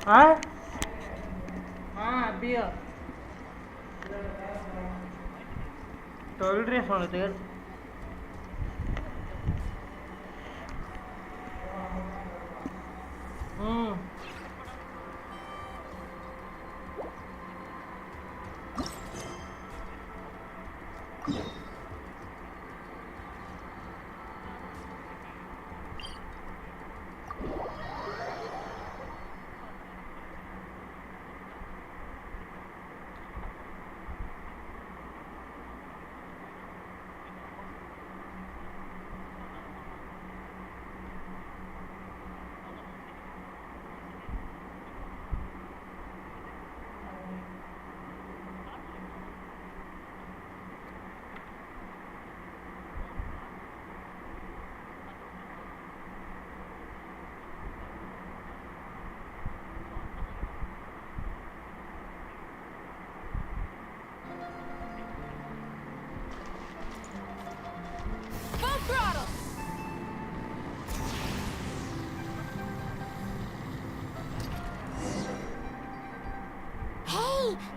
Hah? Biar. சொல்றேன் சொன்னது.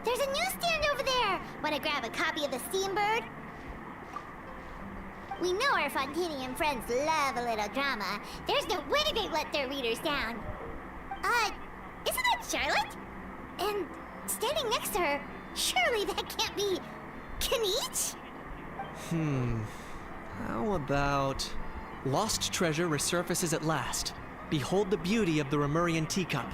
There's a newsstand over there! Wanna grab a copy of the Steambird? We know our Fontanian friends love a little drama. There's no way they let their readers down. Isn't that Charlotte? And standing next to her, surely that can't be Kaniche? How about... Lost treasure resurfaces at last. Behold the beauty of the Remurian teacup.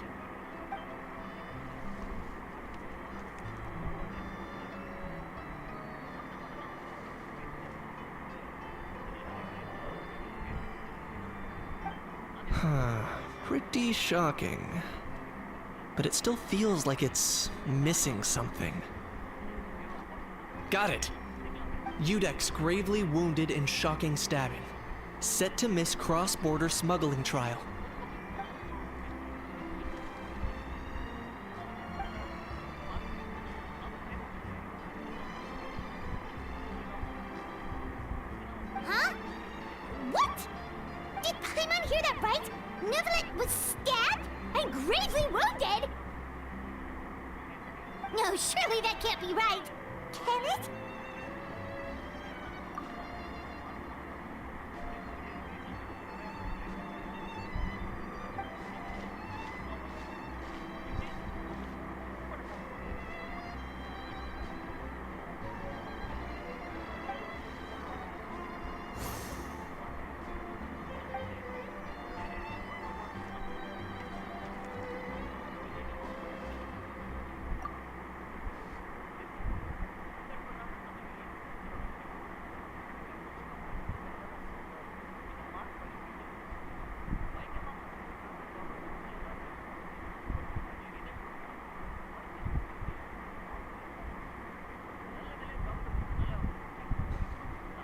Pretty shocking. But it still feels like it's missing something. Got it! Udex gravely wounded in shocking stabbing. Set to miss cross-border smuggling trial. Huh? What? Did Paimon hear that right? Nevelet was stabbed and gravely wounded? No, surely that can't be right. Can it?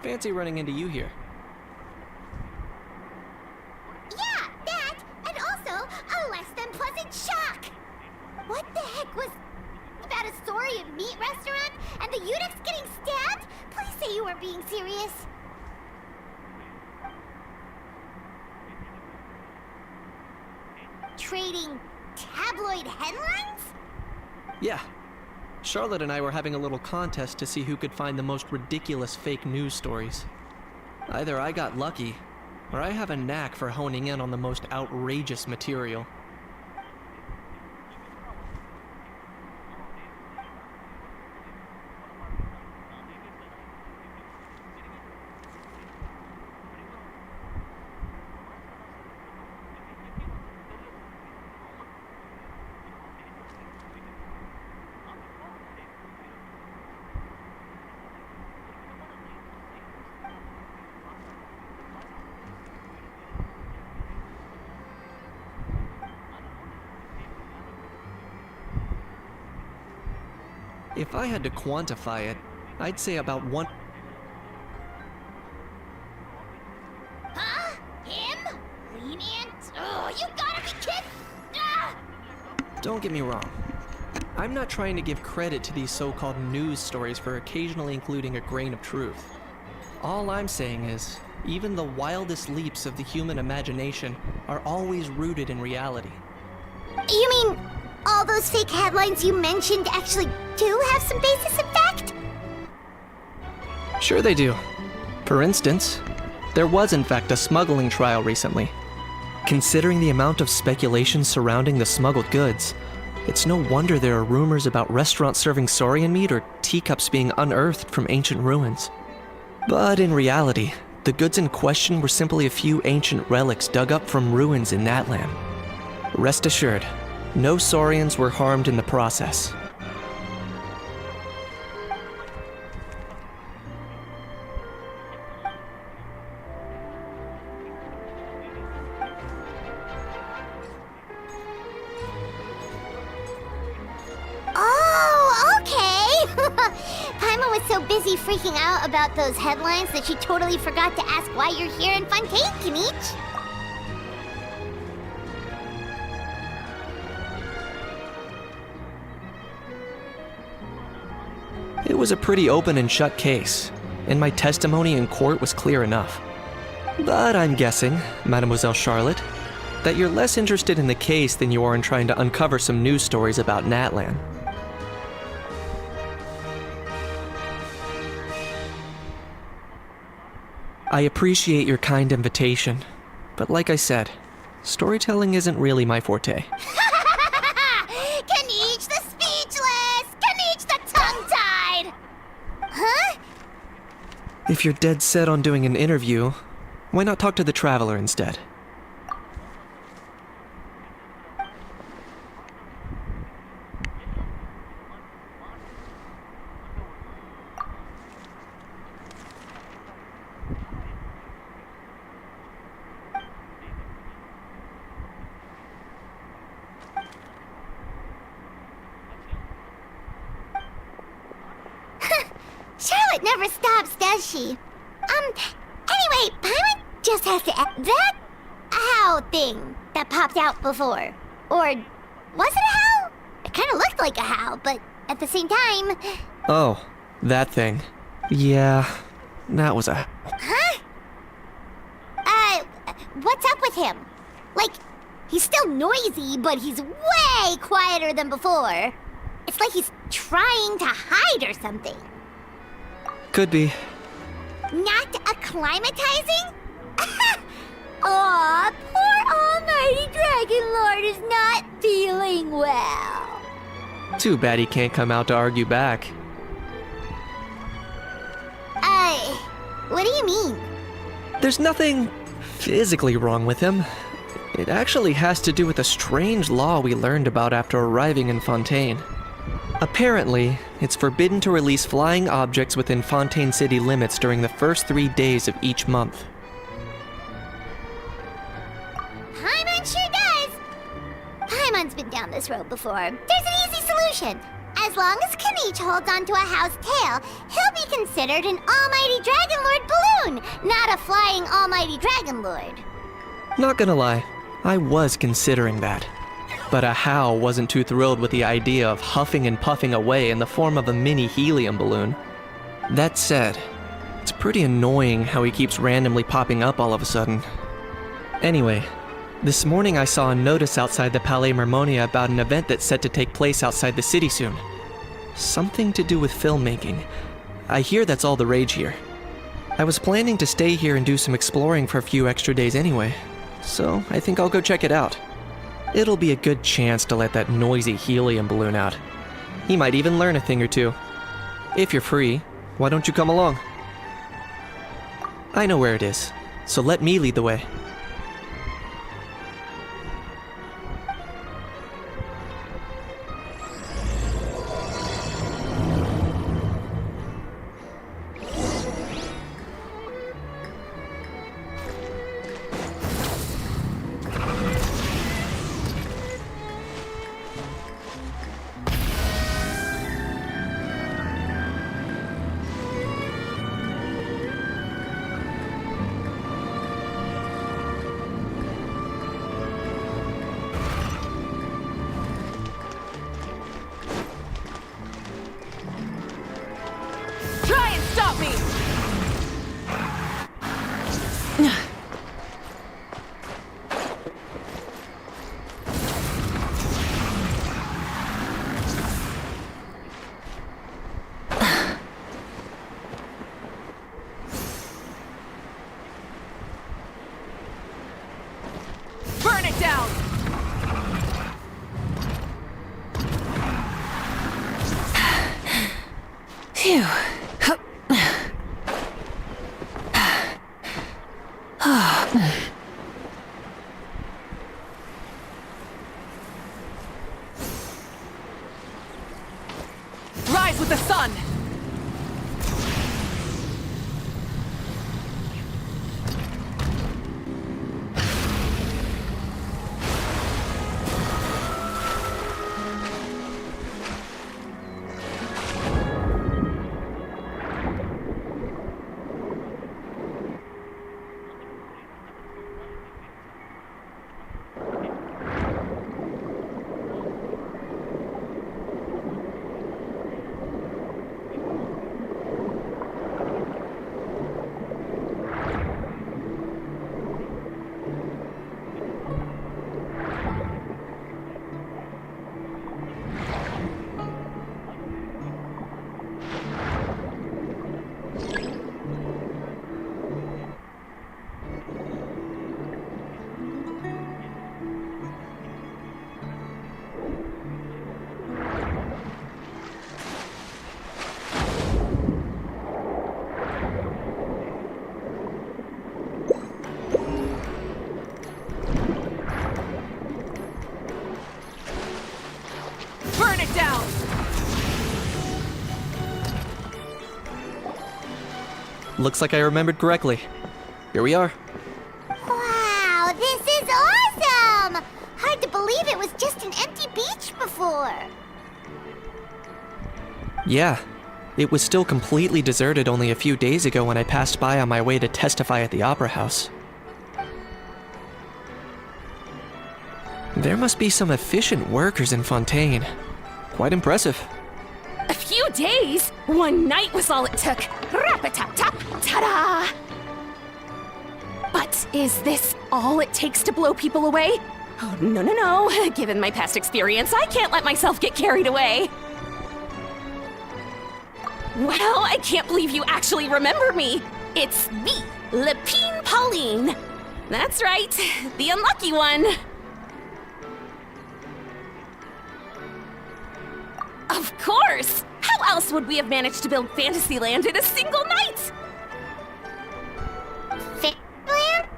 Fancy running into you here. Yeah, that, and also a less than pleasant shock. What the heck was that, a Saurian meat restaurant and the Udex getting stabbed? Please say you weren't being serious. Trading tabloid headlines? Yeah. Charlotte and I were having a little contest to see who could find the most ridiculous fake news stories. Either I got lucky, or I have a knack for honing in on the most outrageous material. If I had to quantify it, I'd say about one... Huh? Him? Lenient? Oh, you gotta be kidding! Ah! Don't get me wrong. I'm not trying to give credit to these so-called news stories for occasionally including a grain of truth. All I'm saying is, even the wildest leaps of the human imagination are always rooted in reality. You mean all those fake headlines you mentioned actually do have some basis in fact? Sure they do. For instance, there was in fact a smuggling trial recently. Considering the amount of speculation surrounding the smuggled goods, it's no wonder there are rumors about restaurants serving saurian meat or teacups being unearthed from ancient ruins. But in reality, the goods in question were simply a few ancient relics dug up from ruins in Natlan. Rest assured, no saurians were harmed in the process. Oh, okay! Paimon was so busy freaking out about those headlines that she totally forgot to ask why you're here in Fontaine, Kinich. It was a pretty open and shut case, and my testimony in court was clear enough. But I'm guessing, Mademoiselle Charlotte, that you're less interested in the case than you are in trying to uncover some news stories about Natlan. I appreciate your kind invitation, but like I said, storytelling isn't really my forte. Kinich the speechless! Kinich the tongue-tied! Huh? If you're dead set on doing an interview, why not talk to the Traveler instead? Charlotte never stops, does she? Anyway, Paimon just has to ask that how thing that popped out before. Or was it a how? It kind of looked like a how, but at the same time... Oh, that thing. Yeah, that was a... Huh? What's up with him? Like, he's still noisy, but he's way quieter than before. It's like he's trying to hide or something. Could be. Not acclimatizing? Aw, poor Almighty Dragon Lord is not feeling well. Too bad he can't come out to argue back. What do you mean? There's nothing physically wrong with him. It actually has to do with a strange law we learned about after arriving in Fontaine. Apparently, it's forbidden to release flying objects within Fontaine city limits during the first 3 days of each month. Paimon sure does! Paimon's been down this road before. There's an easy solution. As long as Kinich holds onto a house tail, he'll be considered an Almighty Dragon Lord balloon, not a flying Almighty Dragon Lord. Not gonna lie, I was considering that. But a How wasn't too thrilled with the idea of huffing and puffing away in the form of a mini helium balloon. That said, it's pretty annoying how he keeps randomly popping up all of a sudden. Anyway, this morning I saw a notice outside the Palais Mermonia about an event that's set to take place outside the city soon. Something to do with filmmaking. I hear that's all the rage here. I was planning to stay here and do some exploring for a few extra days anyway, so I think I'll go check it out. It'll be a good chance to let that noisy helium balloon out. He might even learn a thing or two. If you're free, why don't you come along? I know where it is, so let me lead the way. Phew. Rise with the sun! Burn it down! Looks like I remembered correctly. Here we are. Wow, this is awesome! Hard to believe it was just an empty beach before. Yeah, it was still completely deserted only a few days ago when I passed by on my way to testify at the Opera House. There must be some efficient workers in Fontaine. Quite impressive. A few days? One night was all it took. Rap-a-tap-tap, ta-da! But is this all it takes to blow people away? Oh, no, no, no. Given my past experience, I can't let myself get carried away. Well, I can't believe you actually remember me. It's me, Lepine Pauline. That's right, the unlucky one. Of course! How else would we have managed to build Fantasyland in a single night? Fantasyland?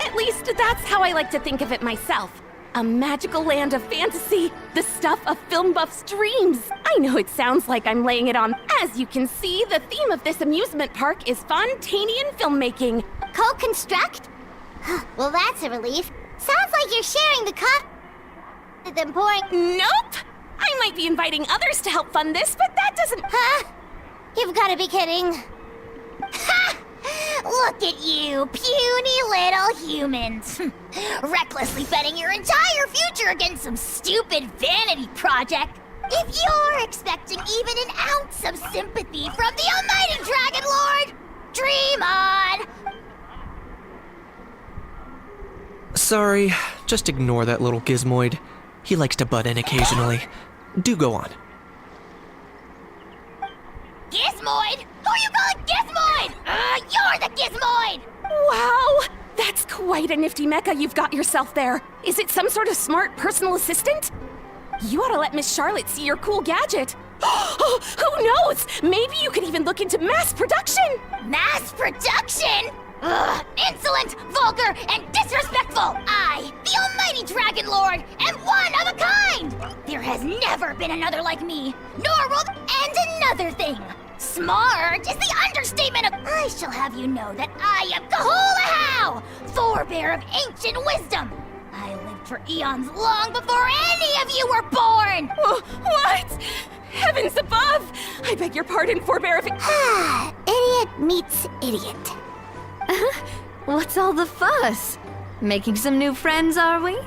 At least that's how I like to think of it myself. A magical land of fantasy, the stuff of film buffs' dreams. I know it sounds like I'm laying it on. As you can see, the theme of this amusement park is Fontainian filmmaking. Co-construct? Well, that's a relief. Sounds like you're sharing the with them pouring. Nope! I might be inviting others to help fund this, but that doesn't... Huh? You've got to be kidding. Ha! Look at you, puny little humans. Recklessly betting your entire future against some stupid vanity project. If you're expecting even an ounce of sympathy from the almighty Dragon Lord, dream on! Sorry, just ignore that little gizmoid. He likes to butt in occasionally. Do go on. Gizmoid? Who are you calling Gizmoid? You're the Gizmoid! Wow! That's quite a nifty mecha you've got yourself there. Is it some sort of smart personal assistant? You ought to let Miss Charlotte see your cool gadget. Oh, who knows? Maybe you could even look into mass production! Mass production? Ugh, insolent, vulgar, and disrespectful! I, the almighty Dragon Lord, am one of a kind! There has never been another like me, nor will... And another thing! Smart is the understatement of... I shall have you know that I am Kahulahau, forebear of ancient wisdom! I lived for eons long before any of you were born! What? Heavens above! I beg your pardon, forebear of... Idiot meets idiot. What's all the fuss? Making some new friends, are we?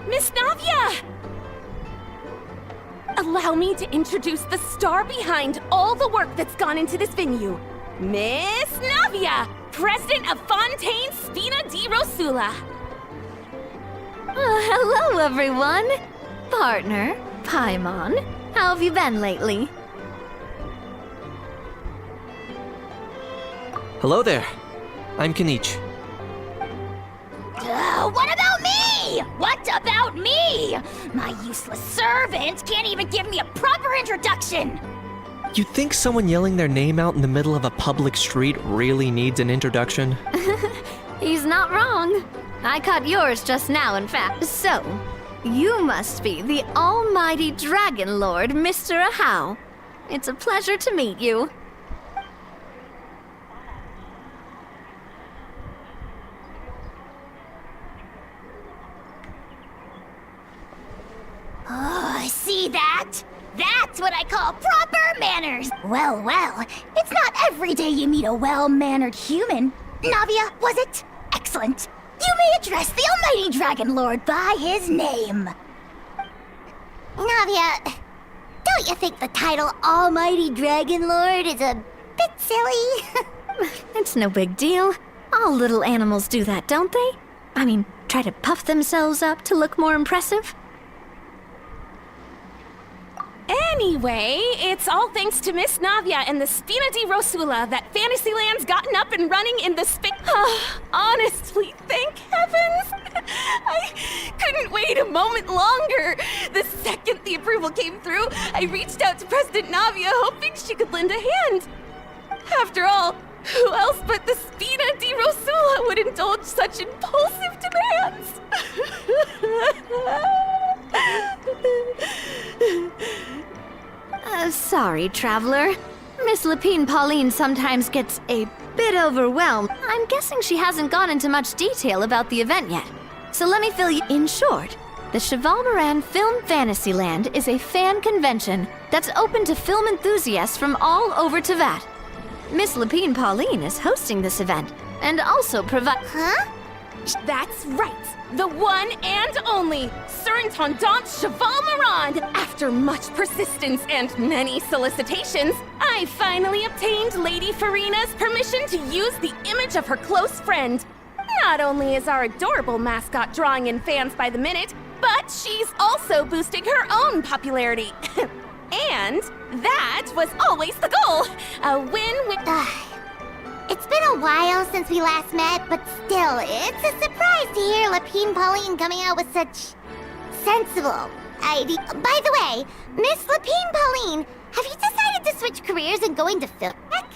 Miss Navia! Allow me to introduce the star behind all the work that's gone into this venue. Miss Navia, president of Fontaine Spina di Rosula. Hello, everyone. Partner, Paimon, how have you been lately? Hello there. I'm Kanich. What about me? What about me? My useless servant can't even give me a proper introduction! You think someone yelling their name out in the middle of a public street really needs an introduction? He's not wrong. I caught yours just now, in fact. So, you must be the almighty Dragon Lord, Mr. Ahau. It's a pleasure to meet you. Oh, see that? That's what I call proper manners! Well, well, it's not every day you meet a well-mannered human. Navia, was it? Excellent. You may address the almighty Dragon Lord by his name. Navia, don't you think the title Almighty Dragon Lord is a bit silly? It's no big deal. All little animals do that, don't they? I mean, try to puff themselves up to look more impressive. Anyway, it's all thanks to Miss Navia and the Spina di Rosula that Fantasyland's gotten up and running in the honestly, thank heavens! I couldn't wait a moment longer. The second the approval came through, I reached out to President Navia hoping she could lend a hand. After all, who else but the Spina di Rosula would indulge such impulsive demands? Sorry, traveler. Miss Lapine Pauline sometimes gets a bit overwhelmed. I'm guessing she hasn't gone into much detail about the event yet. So let me fill you in short. The Cheval Moran Film Fantasyland is a fan convention that's open to film enthusiasts from all over Teyvat. Miss Lapine Pauline is hosting this event and also Huh? That's right! The one and only Surintendant Cheval Moran! After much persistence and many solicitations, I finally obtained Lady Farina's permission to use the image of her close friend. Not only is our adorable mascot drawing in fans by the minute, but she's also boosting her own popularity. And that was always the goal! A win-win. It's been a while since we last met, but still, it's a surprise to hear Lapine Pauline coming out with such sensible idea. By the way, Miss Lapine Pauline, have you decided to switch careers and go into film tech?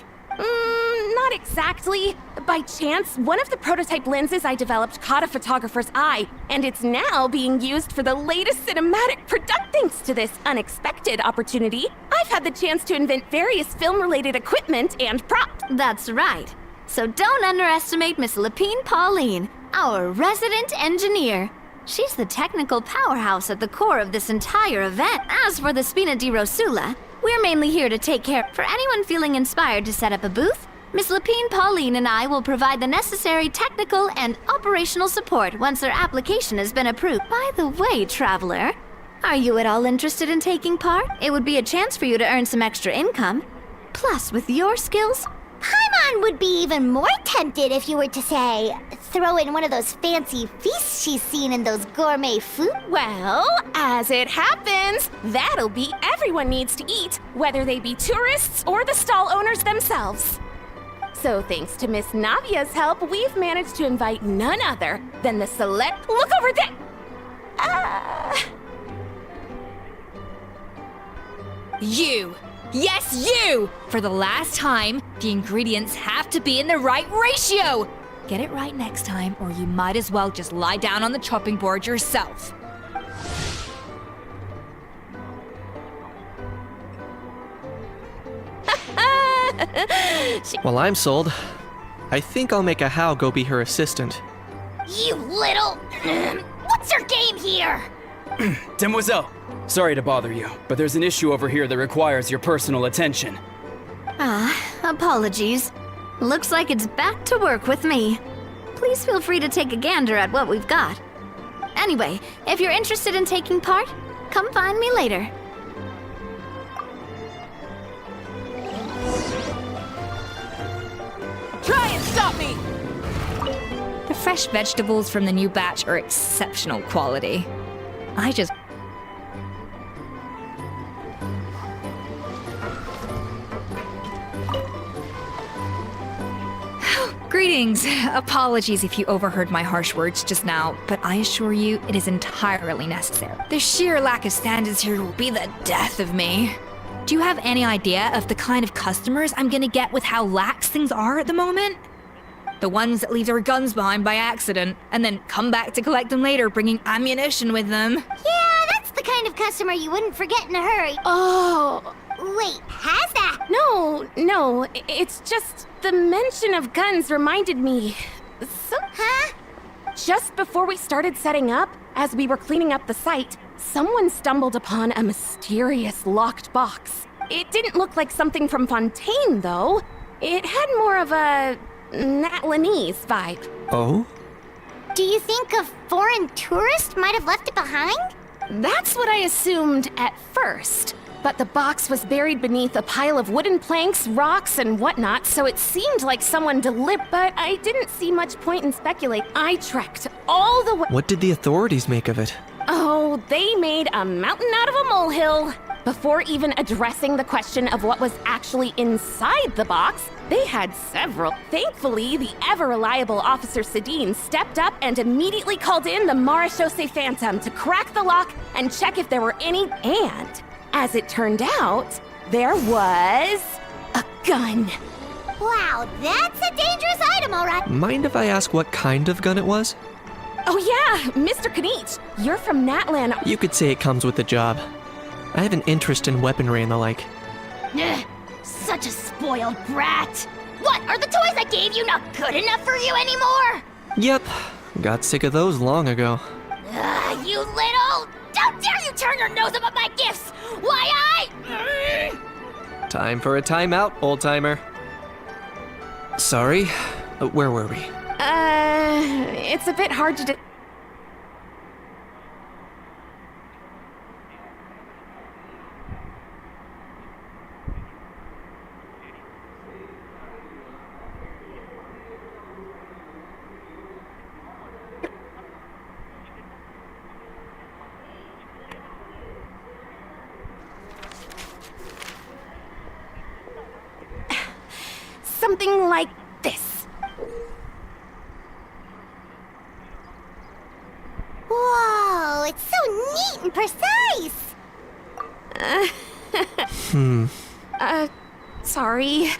Not exactly. By chance, one of the prototype lenses I developed caught a photographer's eye, and it's now being used for the latest cinematic production. Thanks to this unexpected opportunity, I've had the chance to invent various film-related equipment and props. That's right. So don't underestimate Miss Lapine Pauline, our resident engineer. She's the technical powerhouse at the core of this entire event. As for the Spina di Rosula, we're mainly here to take care. For anyone feeling inspired to set up a booth, Miss Lapine Pauline and I will provide the necessary technical and operational support once their application has been approved. By the way, traveler, are you at all interested in taking part? It would be a chance for you to earn some extra income. Plus, with your skills, Paimon would be even more tempted if you were to, say, throw in one of those fancy feasts she's seen in those gourmet food. Well, as it happens, that'll be everyone needs to eat, whether they be tourists or the stall owners themselves. So thanks to Miss Navia's help, we've managed to invite none other than the select... Look over there! You! Yes, you! For the last time, the ingredients have to be in the right ratio! Get it right next time, or you might as well just lie down on the chopping board yourself. Well, I'm sold. I think I'll make Ahau go be her assistant. You little... What's your game here? Demoiselle, sorry to bother you, but there's an issue over here that requires your personal attention. apologies. Looks like it's back to work with me. Please feel free to take a gander at what we've got. Anyway, if you're interested in taking part, come find me later. Try and stop me! The fresh vegetables from the new batch are exceptional quality. I just... Greetings. Apologies if you overheard my harsh words just now, but I assure you it is entirely necessary. The sheer lack of standards here will be the death of me. Do you have any idea of the kind of customers I'm gonna get with how lax things are at the moment? The ones that leave their guns behind by accident, and then come back to collect them later, bringing ammunition with them. Yeah, that's the kind of customer you wouldn't forget in a hurry. Oh, Wait, has that? no, it's just the mention of guns reminded me. Huh? Just before we started setting up, as we were cleaning up the site, someone stumbled upon a mysterious locked box. It didn't look like something from Fontaine, though. It had more of a Natlanese vibe. Oh? Do you think a foreign tourist might have left it behind? That's what I assumed at first. But the box was buried beneath a pile of wooden planks, rocks, and whatnot, so it seemed like someone but I didn't see much point in speculate. I trekked all the way. What did the authorities make of it? Oh, they made a mountain out of a molehill. Before even addressing the question of what was actually inside the box, they had several. Thankfully, the ever-reliable Officer Sedine stepped up and immediately called in the Marechaussee Phantom to crack the lock and check if there were any. And, as it turned out, there was a gun. Wow, that's a dangerous item, alright. Mind if I ask what kind of gun it was? Oh yeah, Mr. Kanich, you're from Natlan. You could say it comes with the job. I have an interest in weaponry and the like. Ugh, such a spoiled brat. What, are the toys I gave you not good enough for you anymore? Yep, got sick of those long ago. Ugh, you little... How dare you turn your nose up at my gifts? Why Time for a timeout, old-timer. Sorry, where were we? It's a bit hard to something like this. Whoa, it's so neat and precise. Sorry.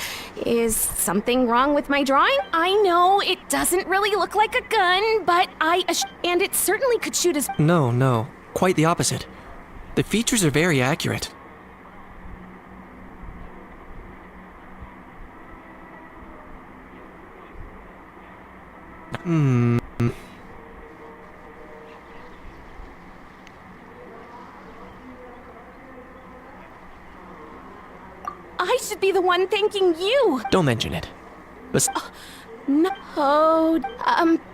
Is something wrong with my drawing? I know it doesn't really look like a gun, but and it certainly could shoot as. No, quite the opposite. The features are very accurate. I should be the one thanking you. Don't mention it. No,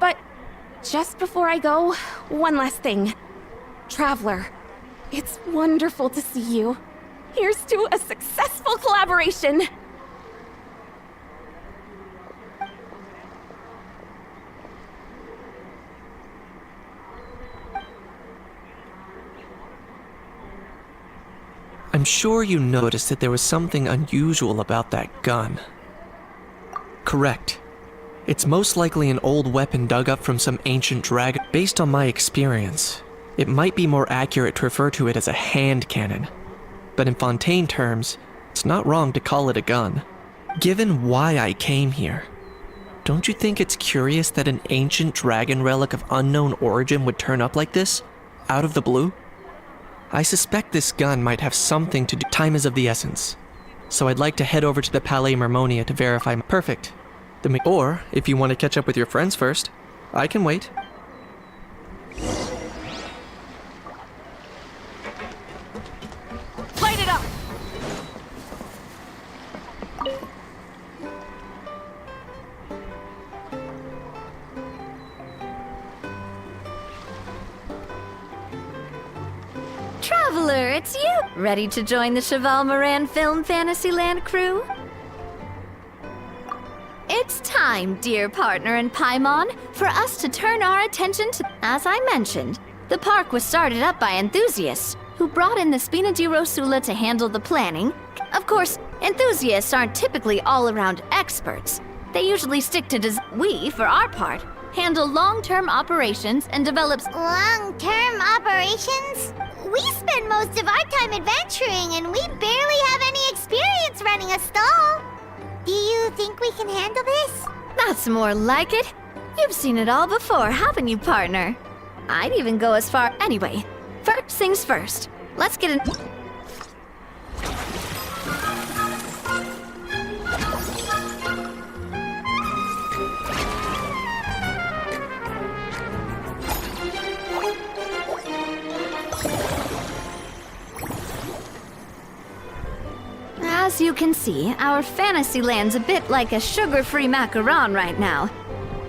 but just before I go, one last thing. Traveler, it's wonderful to see you. Here's to a successful collaboration. I'm sure you noticed that there was something unusual about that gun. Correct. It's most likely an old weapon dug up from some ancient dragon. Based on my experience, it might be more accurate to refer to it as a hand cannon. But in Fontaine terms, it's not wrong to call it a gun. Given why I came here, don't you think it's curious that an ancient dragon relic of unknown origin would turn up like this, out of the blue? I suspect this gun might have something to do. Time is of the essence, so I'd like to head over to the Palais Mermonia to verify. Perfect. Or, if you want to catch up with your friends first, I can wait. Light it up! Traveler, it's you! Ready to join the Cheval Moran Film Fantasyland crew? It's time, dear partner in Paimon, for us to turn our attention to... As I mentioned, the park was started up by enthusiasts who brought in the Spina di Rosula to handle the planning. Of course, enthusiasts aren't typically all-around experts. They usually stick to we, for our part, handle long-term operations and develops Long-term operations? We spend most of our time adventuring and we barely have any experience running a stall. Do you think we can handle this? That's more like it. You've seen it all before, haven't you, partner? I'd even go as far. Anyway, first things first. Let's get in. As you can see, our fantasy land's a bit like a sugar-free macaron right now.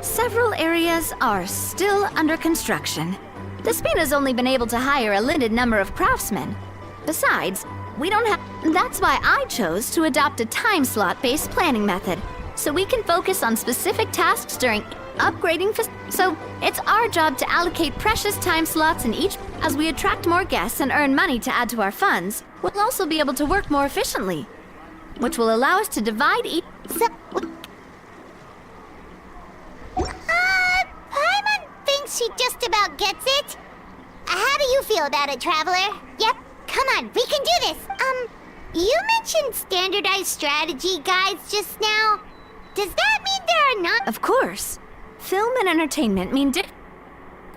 Several areas are still under construction. The Spina's only been able to hire a limited number of craftsmen. Besides, we don't have... That's why I chose to adopt a time slot-based planning method, so we can focus on specific tasks during upgrading... So, it's our job to allocate precious time slots in each... As we attract more guests and earn money to add to our funds, we'll also be able to work more efficiently, which will allow us to divide each... Paimon thinks she just about gets it. How do you feel about it, Traveler? Yep, come on, we can do this. You mentioned standardized strategy guides just now. Does that mean there are not... Of course. Film and entertainment mean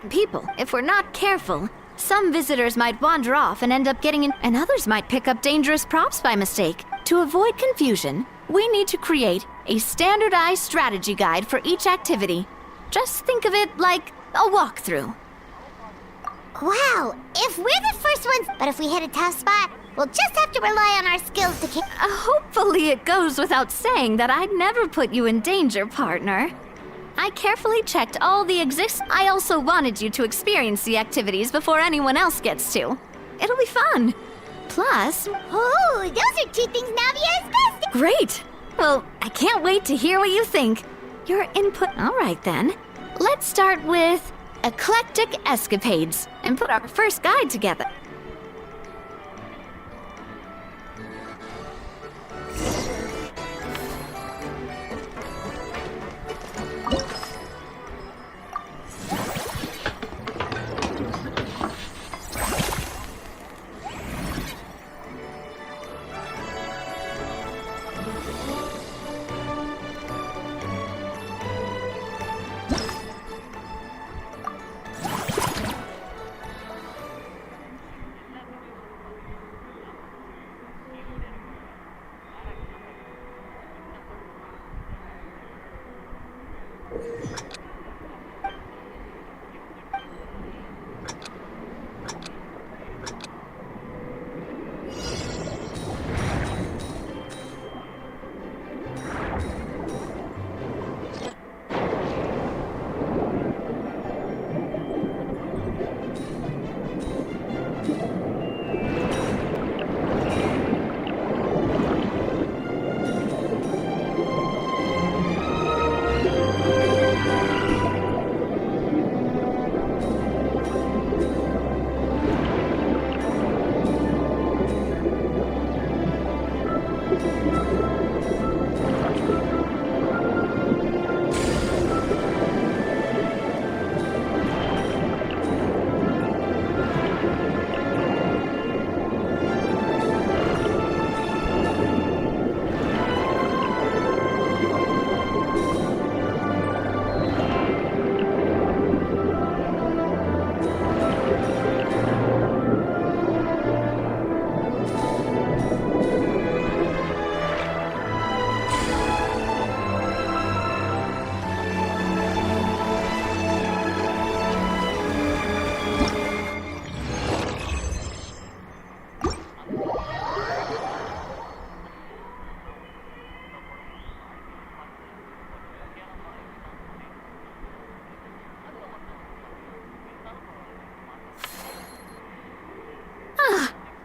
people. If we're not careful, some visitors might wander off and end up getting in, and others might pick up dangerous props by mistake. To avoid confusion, we need to create a standardized strategy guide for each activity. Just think of it like a walkthrough. Wow, if we're the first ones, but if we hit a tough spot, we'll just have to rely on our skills to Hopefully it goes without saying that I'd never put you in danger, partner. I carefully checked all the I also wanted you to experience the activities before anyone else gets to. It'll be fun. Plus... Oh, those are two things Naviera's best! Great! Well, I can't wait to hear what you think. Your input... All right, then. Let's start with eclectic escapades and put our first guide together.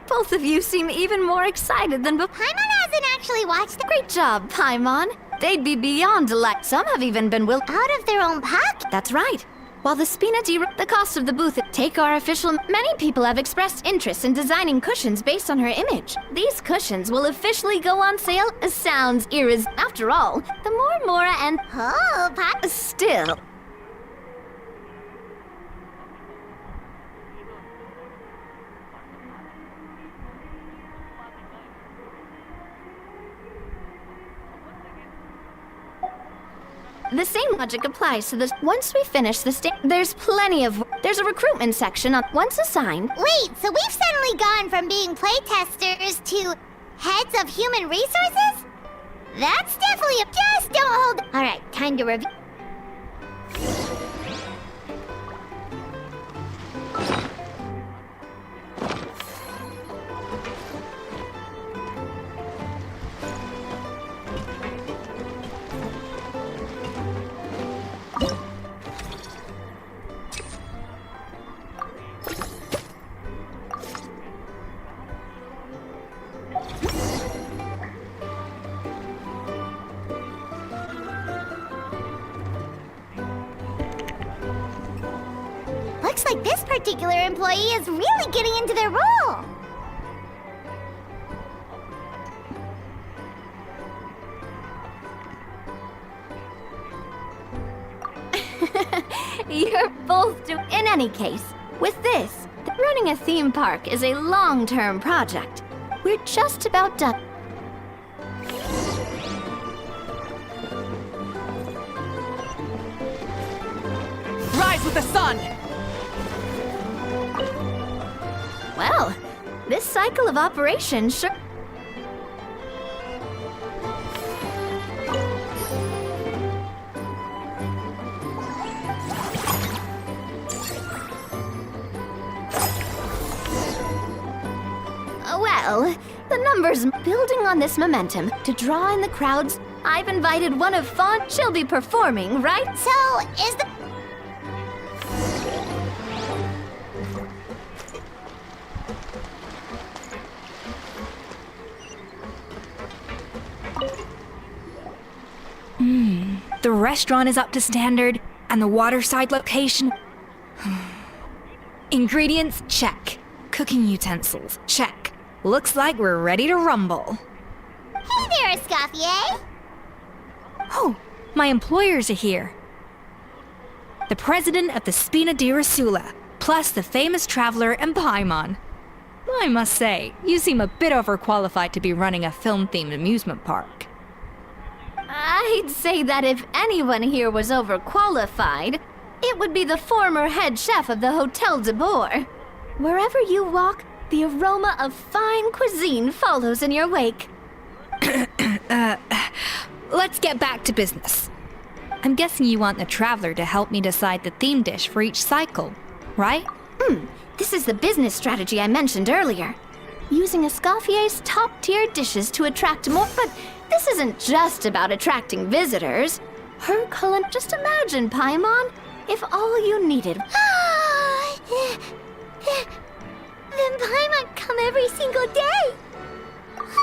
Both of you seem even more excited than before. Paimon hasn't actually watched the Great job, Paimon. They'd be beyond delight. Some have even been out of their own pocket. That's right. While the Spina di the cost of the booth, take our official. Many people have expressed interest in designing cushions based on her image. These cushions will officially go on sale. Sounds After all, the more Mora and Oh, still. The same logic applies to this. Once we finish the there's a recruitment section once assigned. Wait, so we've suddenly gone from being playtesters to heads of human resources? That's definitely just don't hold. All right, time to review. Looks like this particular employee is really getting into their role. You're both in any case, with this, running a theme park is a long-term project. We're just about done. Rise with the sun! Well, this cycle of operation sure. Well, the numbers building on this momentum to draw in the crowds. I've invited one of Fawn. She'll be performing, right? So, is the... The restaurant is up to standard, and the waterside location. Ingredients, check. Cooking utensils, check. Looks like we're ready to rumble. Hey there, Escoffier! Oh, my employers are here. The president of the Spina di Rasula, plus the famous traveler and Paimon. I must say, you seem a bit overqualified to be running a film-themed amusement park. I'd say that if anyone here was overqualified, it would be the former head chef of the Hotel de Boer. Wherever you walk, the aroma of fine cuisine follows in your wake. Let's get back to business. I'm guessing you want the traveler to help me decide the theme dish for each cycle, right? This is the business strategy I mentioned earlier. Using Escoffier's top-tier dishes to attract more, but this isn't just about attracting visitors. Her culinary. Just imagine, Paimon, if all you needed. Then Paimon come every single day!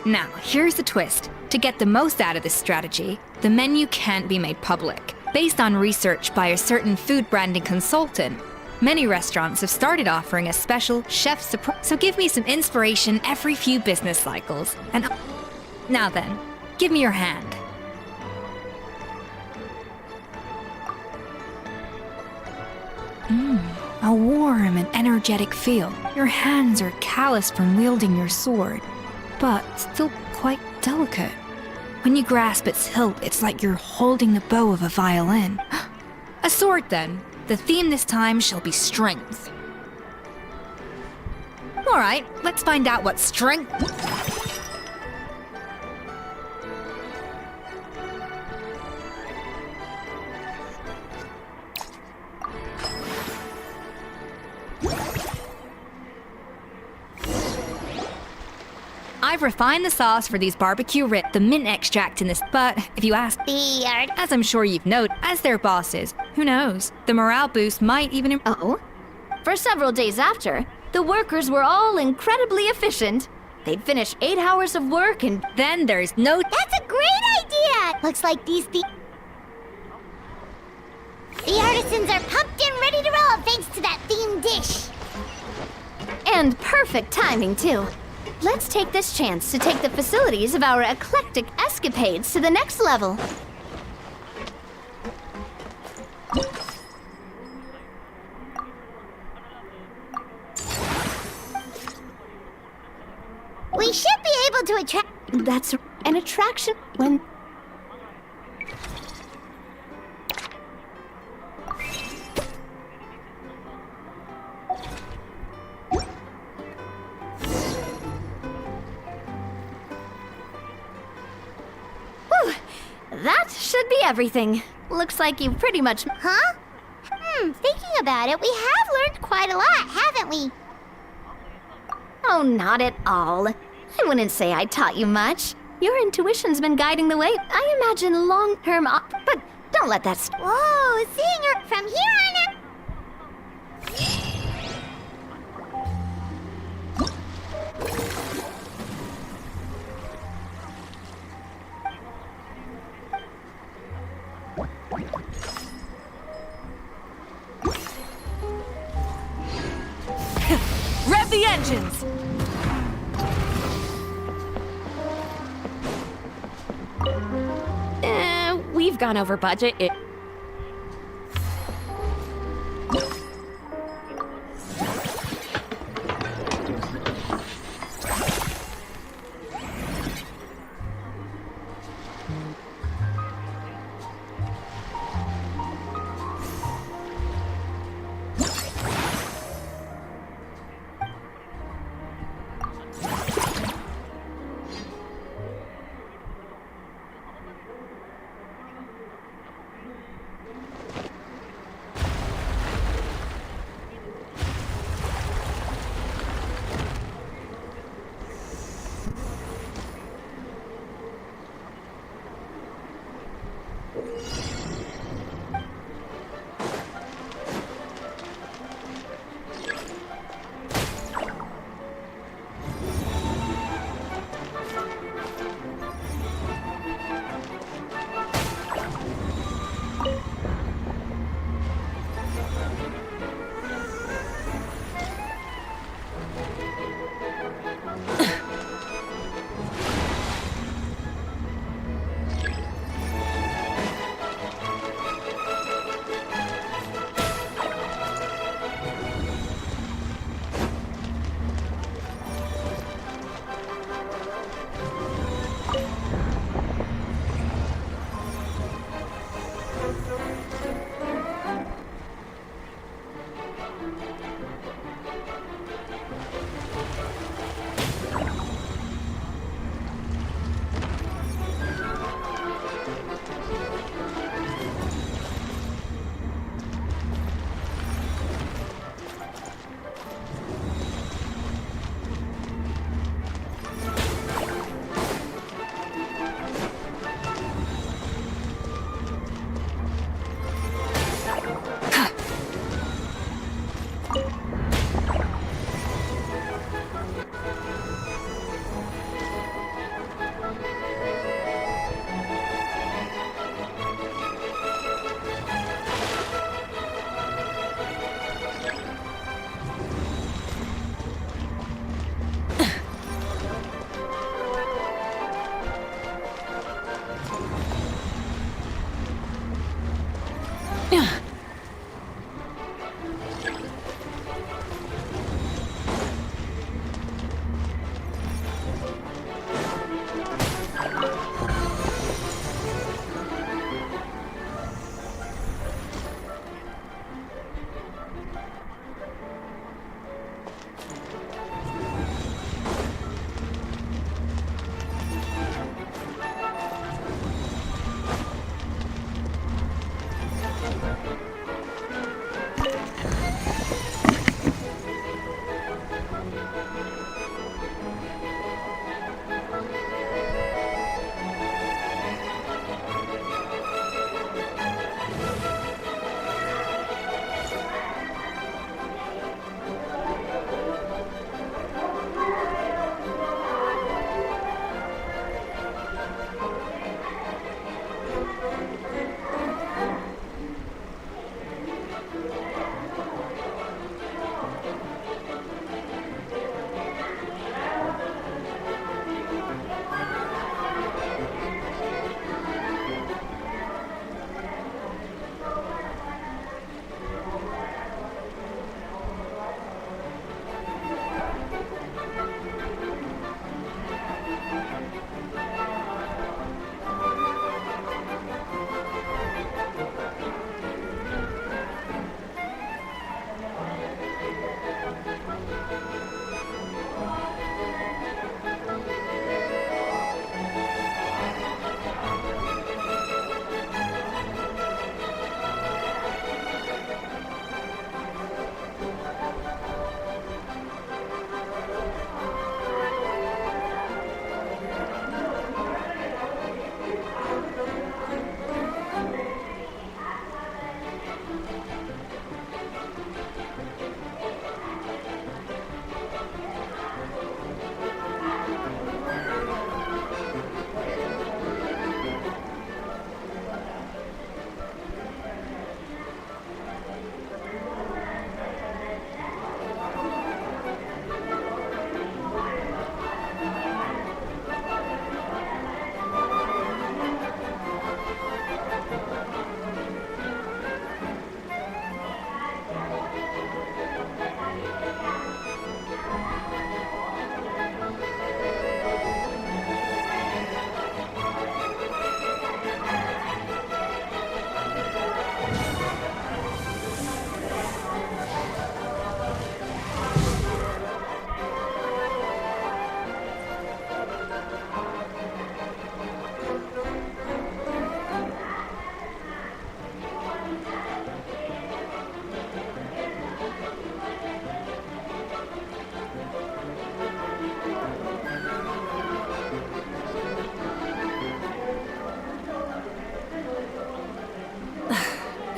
Now, here's the twist. To get the most out of this strategy, the menu can't be made public. Based on research by a certain food branding consultant, many restaurants have started offering a special chef surprise. So give me some inspiration every few business cycles. And now then, give me your hand. A warm and energetic feel. Your hands are calloused from wielding your sword, but still quite delicate. When you grasp its hilt, it's like you're holding the bow of a violin. A sword, then. The theme this time shall be strength. All right, let's find out what strength... I've refined the sauce for these barbecue ribs, the mint extract in this, but if you ask, as I'm sure you've noted, as their bosses, who knows, the morale boost might even... Oh? For several days after, the workers were all incredibly efficient. They'd finish 8 hours of work and then there's no... That's a great idea! Looks like these The artisans are pumped and ready to roll thanks to that themed dish. And perfect timing, too. Let's take this chance to take the facilities of our eclectic escapades to the next level. We should be able to attract. That's an attraction when... Whew, that should be everything. Looks like you pretty much... Huh? Thinking about it, we have learned quite a lot, haven't we? Oh, not at all. I wouldn't say I taught you much. Your intuition's been guiding the way. I imagine long-term but don't let that Whoa, seeing her from here on out. Rev the engines! We've gone over budget.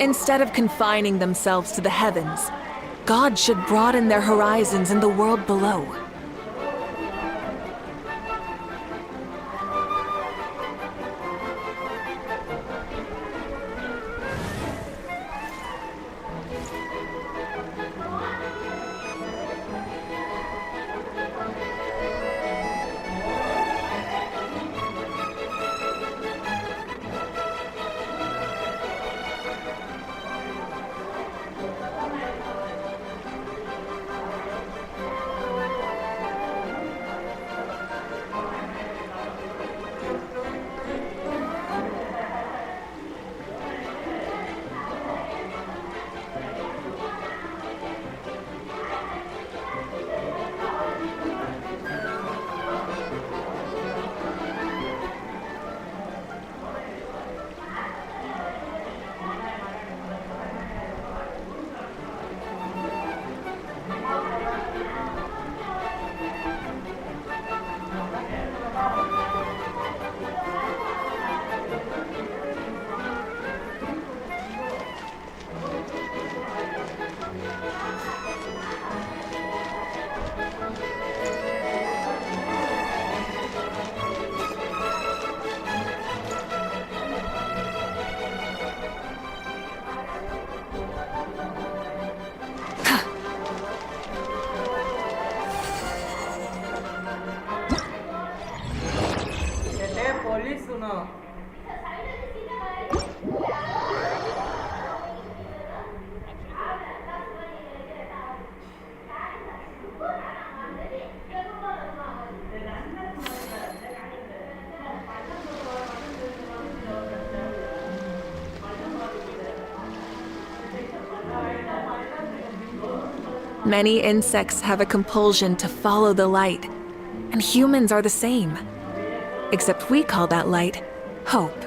Instead of confining themselves to the heavens, God should broaden their horizons in the world below. Many insects have a compulsion to follow the light, and humans are the same. Except we call that light hope.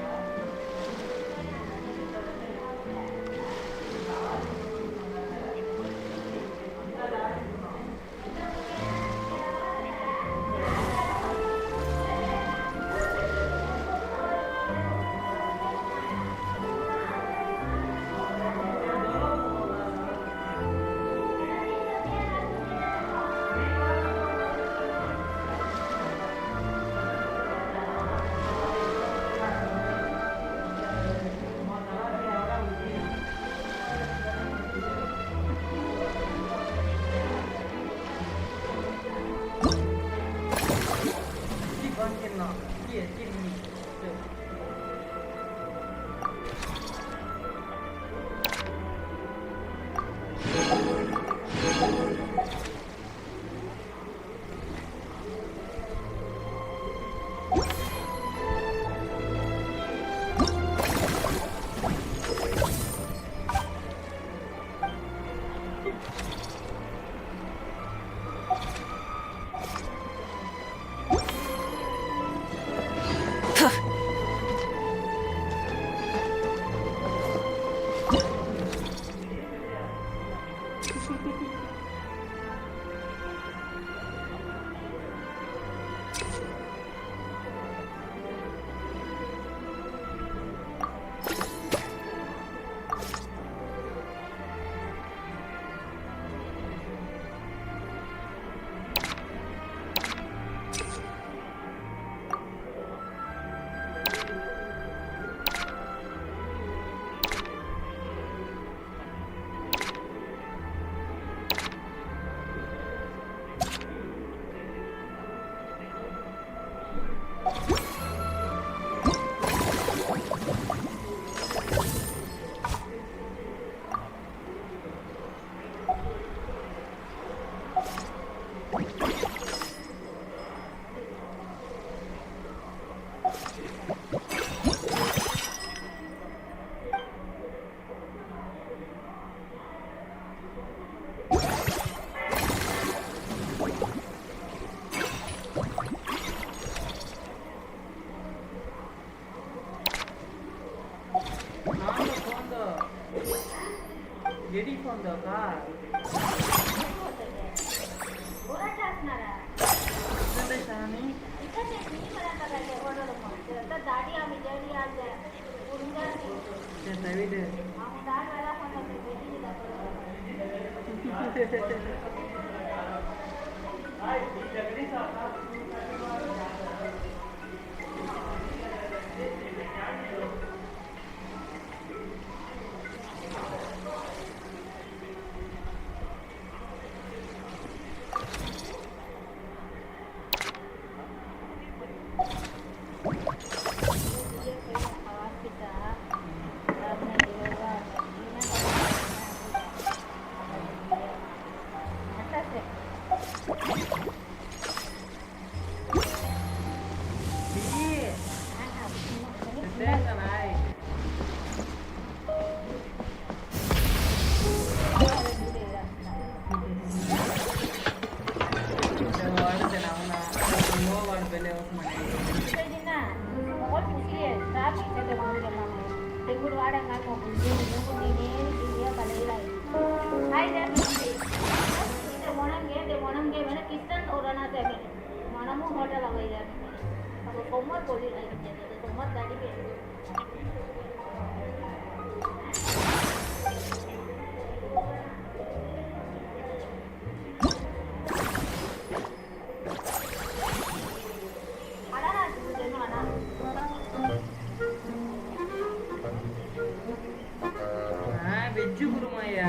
Veg குருமாயா